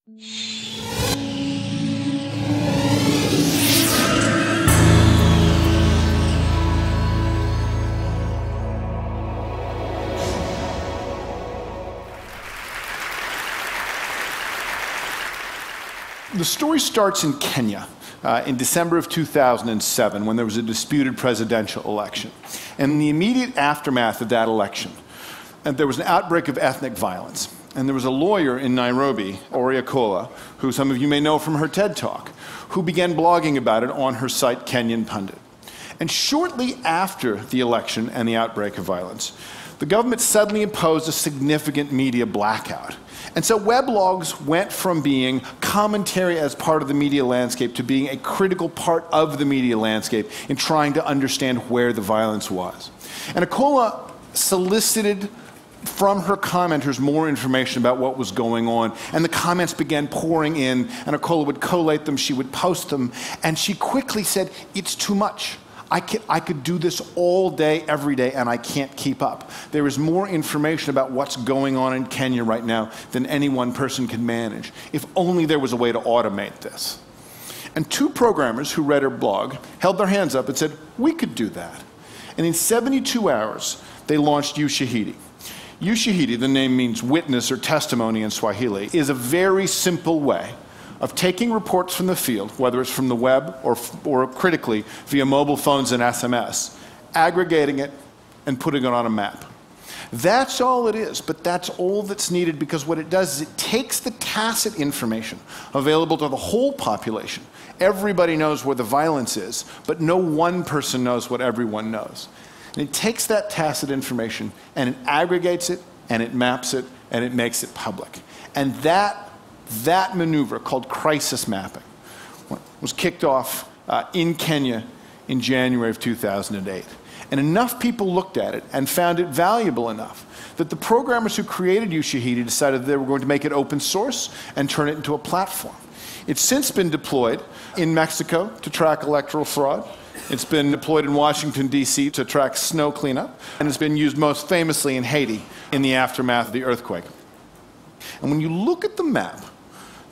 The story starts in Kenya in December of 2007 when there was a disputed presidential election. And in the immediate aftermath of that election, there was an outbreak of ethnic violence. And there was a lawyer in Nairobi, Oriakola, who some of you may know from her TED Talk, who began blogging about it on her site Kenyan Pundit. And shortly after the election and the outbreak of violence, the government suddenly imposed a significant media blackout. And so weblogs went from being commentary as part of the media landscape to being a critical part of the media landscape in trying to understand where the violence was. And Akola solicited from her commenters more information about what was going on, and the comments began pouring in, and Akola would collate them, she would post them, and she quickly said, "It's too much. I could do this all day, every day, and I can't keep up. There is more information about what's going on in Kenya right now than any one person can manage. If only there was a way to automate this." And two programmers who read her blog held their hands up and said, "We could do that." And in 72 hours, they launched Ushahidi. Ushahidi, the name means witness or testimony in Swahili, is a very simple way of taking reports from the field, whether it's from the web or critically via mobile phones and SMS, aggregating it and putting it on a map. That's all it is, but that's all that's needed, because what it does is it takes the tacit information available to the whole population. Everybody knows where the violence is, but no one person knows what everyone knows. And it takes that tacit information and it aggregates it and it maps it and it makes it public. And that maneuver, called crisis mapping, was kicked off in Kenya in January of 2008. And enough people looked at it and found it valuable enough that the programmers who created Ushahidi decided they were going to make it open source and turn it into a platform. It's since been deployed in Mexico to track electoral fraud. It's been deployed in Washington, D.C. to track snow cleanup. And it's been used most famously in Haiti in the aftermath of the earthquake. And when you look at the map,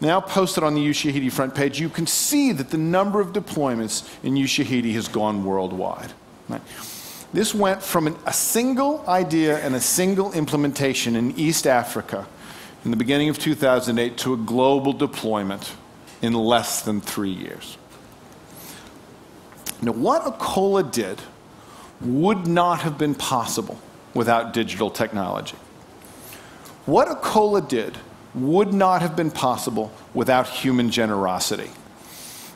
now posted on the Ushahidi front page, you can see that the number of deployments in Ushahidi has gone worldwide. Right? This went from a single idea and a single implementation in East Africa in the beginning of 2008 to a global deployment in less than 3 years. Now, what Akola did would not have been possible without digital technology. What Akola did would not have been possible without human generosity.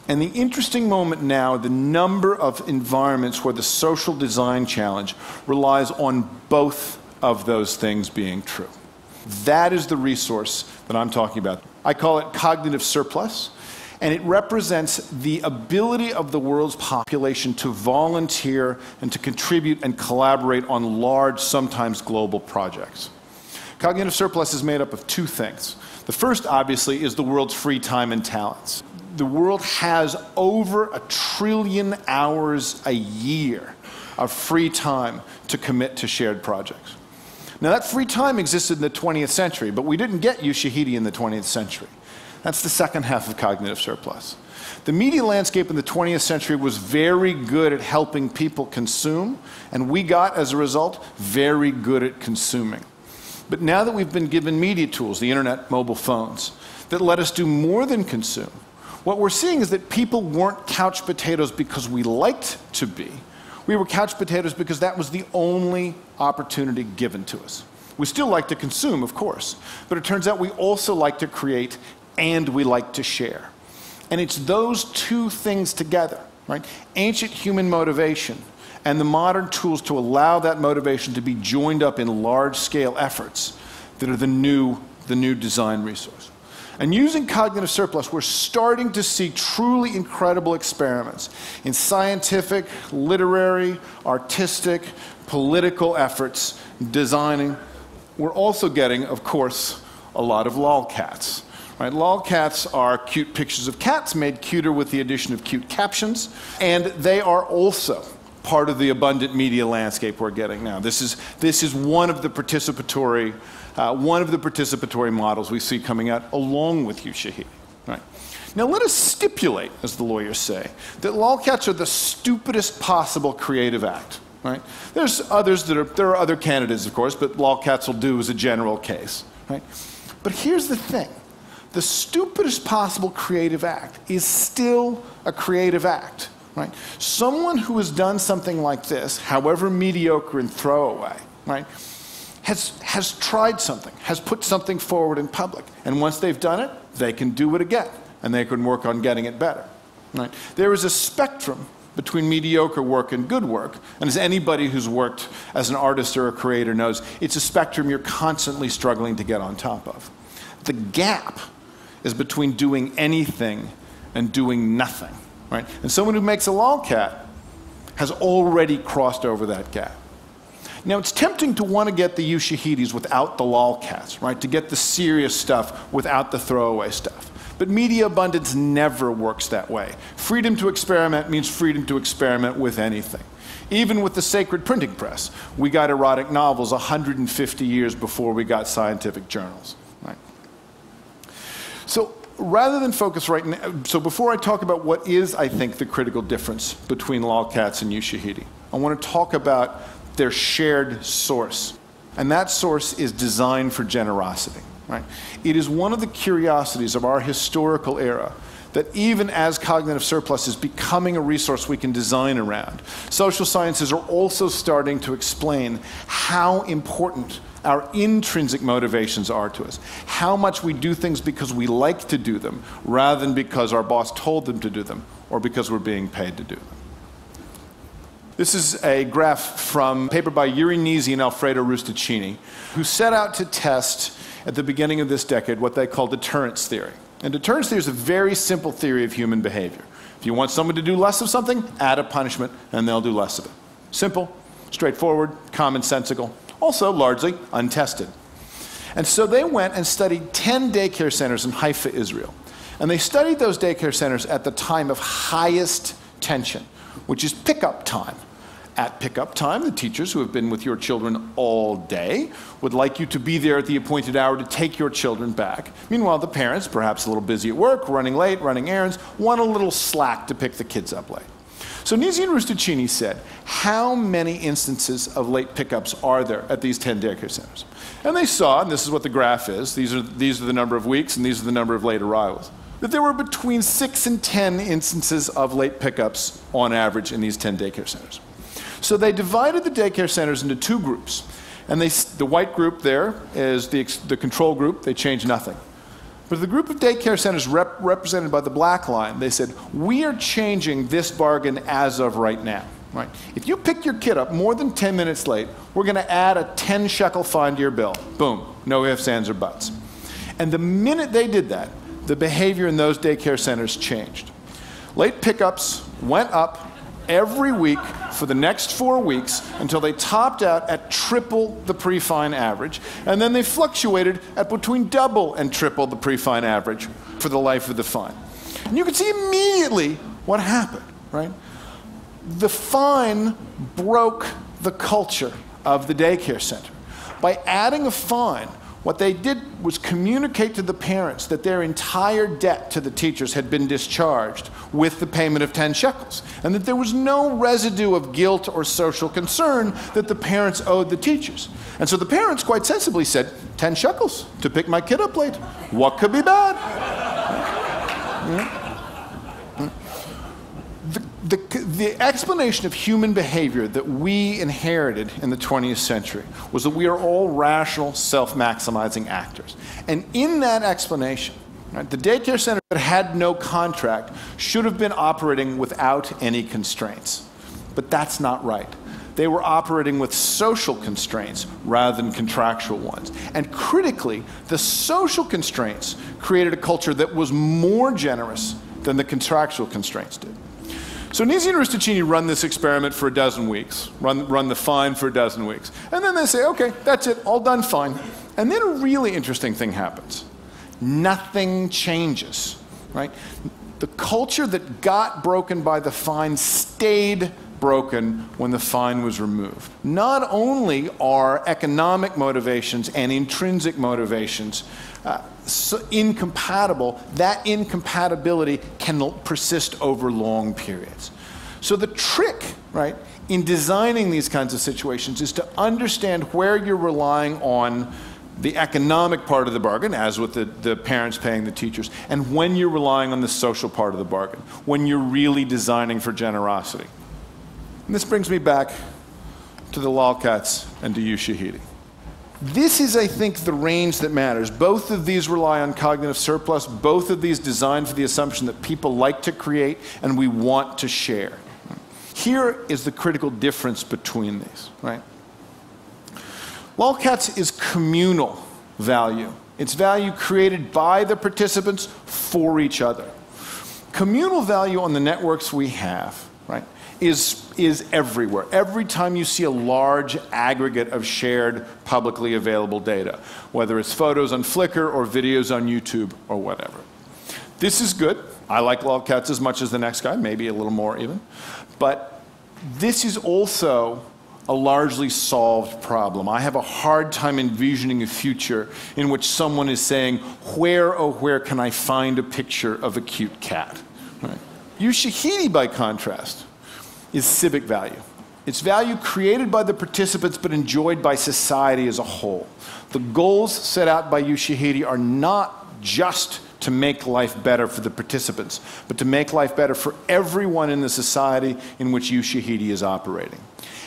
And the interesting moment now, the number of environments where the social design challenge relies on both of those things being true. That is the resource that I'm talking about. I call it cognitive surplus, and it represents the ability of the world's population to volunteer and to contribute and collaborate on large, sometimes global projects. Cognitive surplus is made up of two things. The first, obviously, is the world's free time and talents. The world has over 1 trillion hours a year of free time to commit to shared projects. Now, that free time existed in the 20th century, but we didn't get Ushahidi in the 20th century. That's the second half of cognitive surplus. The media landscape in the 20th century was very good at helping people consume, and we got, as a result, very good at consuming. But now that we've been given media tools, the internet, mobile phones, that let us do more than consume, what we're seeing is that people weren't couch potatoes because we liked to be. We were couch potatoes because that was the only opportunity given to us. We still like to consume, of course, but it turns out we also like to create and we like to share. And it's those two things together, right? Ancient human motivation and the modern tools to allow that motivation to be joined up in large-scale efforts that are the new design resource. And using cognitive surplus, we're starting to see truly incredible experiments in scientific, literary, artistic, political efforts, designing. We're also getting, of course, a lot of LOLcats. Right? LOLcats are cute pictures of cats made cuter with the addition of cute captions, and they are also part of the abundant media landscape we're getting now. This is one of the participatory one of the participatory models we see coming out along with Ushahidi. Right? Now let us stipulate, as the lawyers say, that LOLcats are the stupidest possible creative act. Right? There's others there are other candidates, of course, but LOLcats will do as a general case. Right? But here's the thing. The stupidest possible creative act is still a creative act. Right? Someone who has done something like this, however mediocre and throwaway, right, has tried something, has put something forward in public. And once they've done it, they can do it again. And they can work on getting it better. Right? There is a spectrum between mediocre work and good work. And as anybody who's worked as an artist or a creator knows, it's a spectrum you're constantly struggling to get on top of. The gap is between doing anything and doing nothing. Right? And someone who makes a LOLcat has already crossed over that gap. Now, it's tempting to want to get the Ushahidis without the LOLcats, right? To get the serious stuff without the throwaway stuff. But media abundance never works that way. Freedom to experiment means freedom to experiment with anything. Even with the sacred printing press, we got erotic novels 150 years before we got scientific journals. Right? So rather than focus right now, so before I talk about what is, I think, the critical difference between LOLcats and Ushahidi, I want to talk about their shared source. And that source is design for generosity. Right? It is one of the curiosities of our historical era that even as cognitive surplus is becoming a resource we can design around, social sciences are also starting to explain how important our intrinsic motivations are to us, how much we do things because we like to do them rather than because our boss told them to do them or because we're being paid to do them. This is a graph from a paper by Yuri Nisi and Alfredo Rustaccini, who set out to test at the beginning of this decade what they call deterrence theory. And deterrence theory is a very simple theory of human behavior. If you want someone to do less of something, add a punishment and they'll do less of it. Simple, straightforward, commonsensical, also largely untested. And so they went and studied 10 daycare centers in Haifa, Israel. And they studied those daycare centers at the time of highest tension, which is pickup time. At pickup time, the teachers who have been with your children all day would like you to be there at the appointed hour to take your children back. Meanwhile, the parents, perhaps a little busy at work, running late, running errands, want a little slack to pick the kids up late. So Nisi and Rustaccini said, how many instances of late pickups are there at these 10 daycare centers? And they saw, and this is what the graph is, these are the number of weeks and these are the number of late arrivals, that there were between 6 and 10 instances of late pickups on average in these 10 daycare centers. So they divided the daycare centers into two groups. And the white group there is the control group. They changed nothing. But the group of daycare centers represented by the black line, they said, we are changing this bargain as of right now. Right? If you pick your kid up more than 10 minutes late, we're going to add a 10 shekel fine to your bill. Boom. No ifs, ands, or buts. And the minute they did that, the behavior in those daycare centers changed. Late pickups went up every week for the next 4 weeks until they topped out at triple the pre-fine average, and then they fluctuated at between double and triple the pre-fine average for the life of the fine. And you can see immediately what happened, right? The fine broke the culture of the daycare center. By adding a fine, what they did was communicate to the parents that their entire debt to the teachers had been discharged with the payment of 10 shekels, and that there was no residue of guilt or social concern that the parents owed the teachers. And so the parents quite sensibly said, 10 shekels to pick my kid up late. What could be bad? The explanation of human behavior that we inherited in the 20th century was that we are all rational, self-maximizing actors. And in that explanation, right, the daycare center that had no contract should have been operating without any constraints. But that's not right. They were operating with social constraints rather than contractual ones. And critically, the social constraints created a culture that was more generous than the contractual constraints did. So Nisi and Rustaccini run this experiment for 12 weeks, run the fine for 12 weeks. And then they say, okay, that's it, all done, fine. And then a really interesting thing happens. Nothing changes, right? The culture that got broken by the fine stayed broken when the fine was removed. Not only are economic motivations and intrinsic motivations incompatible, that incompatibility can persist over long periods. So the trick, right, in designing these kinds of situations is to understand where you're relying on the economic part of the bargain, as with the parents paying the teachers, and when you're relying on the social part of the bargain, when you're really designing for generosity. And this brings me back to the LOLcats and to Ushahidi. This is, I think, the range that matters. Both of these rely on cognitive surplus. Both of these designed for the assumption that people like to create and we want to share. Here is the critical difference between these, right? LOLcats is communal value. It's value created by the participants for each other. Communal value on the networks we have, right, is everywhere. Every time you see a large aggregate of shared publicly available data, whether it's photos on Flickr or videos on YouTube or whatever. This is good. I like LOLcats as much as the next guy, maybe a little more even. But this is also a largely solved problem. I have a hard time envisioning a future in which someone is saying, where, oh, where can I find a picture of a cute cat? Right. Ushahidi, by contrast, is civic value. It's value created by the participants but enjoyed by society as a whole. The goals set out by Ushahidi are not just to make life better for the participants, but to make life better for everyone in the society in which Ushahidi is operating.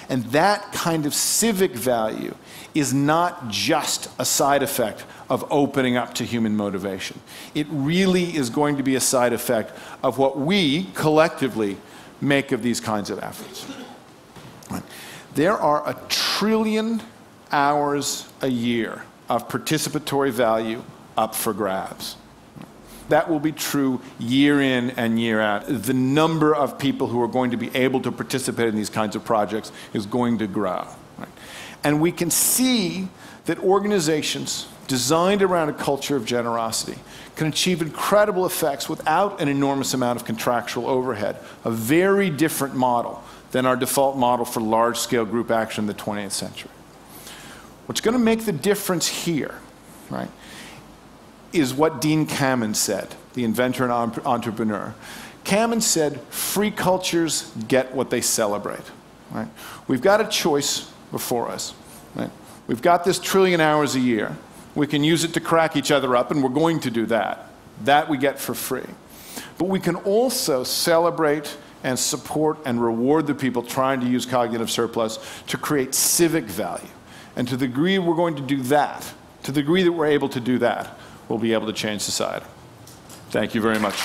And that kind of civic value is not just a side effect of opening up to human motivation. It really is going to be a side effect of what we collectively make of these kinds of efforts. There are 1 trillion hours a year of participatory value up for grabs. That will be true year in and year out. The number of people who are going to be able to participate in these kinds of projects is going to grow. Right? And we can see that organizations designed around a culture of generosity can achieve incredible effects without an enormous amount of contractual overhead, a very different model than our default model for large-scale group action in the 20th century. What's going to make the difference here, right, is what Dean Kamen said, the inventor and entrepreneur. Kamen said, free cultures get what they celebrate. Right? We've got a choice before us. Right? We've got this 1 trillion hours a year. We can use it to crack each other up, and we're going to do that. That we get for free. But we can also celebrate and support and reward the people trying to use cognitive surplus to create civic value. And to the degree we're going to do that, to the degree that we're able to do that, we'll be able to change society. Thank you very much.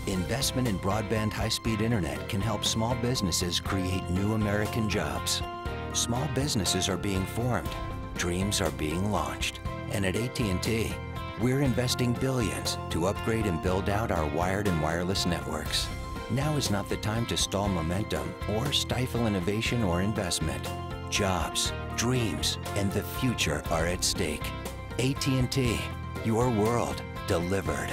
Investment in broadband high-speed internet can help small businesses create new American jobs. Small businesses are being formed, dreams are being launched. And at AT&T, we're investing billions to upgrade and build out our wired and wireless networks. Now is not the time to stall momentum or stifle innovation or investment. Jobs, dreams, and the future are at stake. AT&T, your world delivered.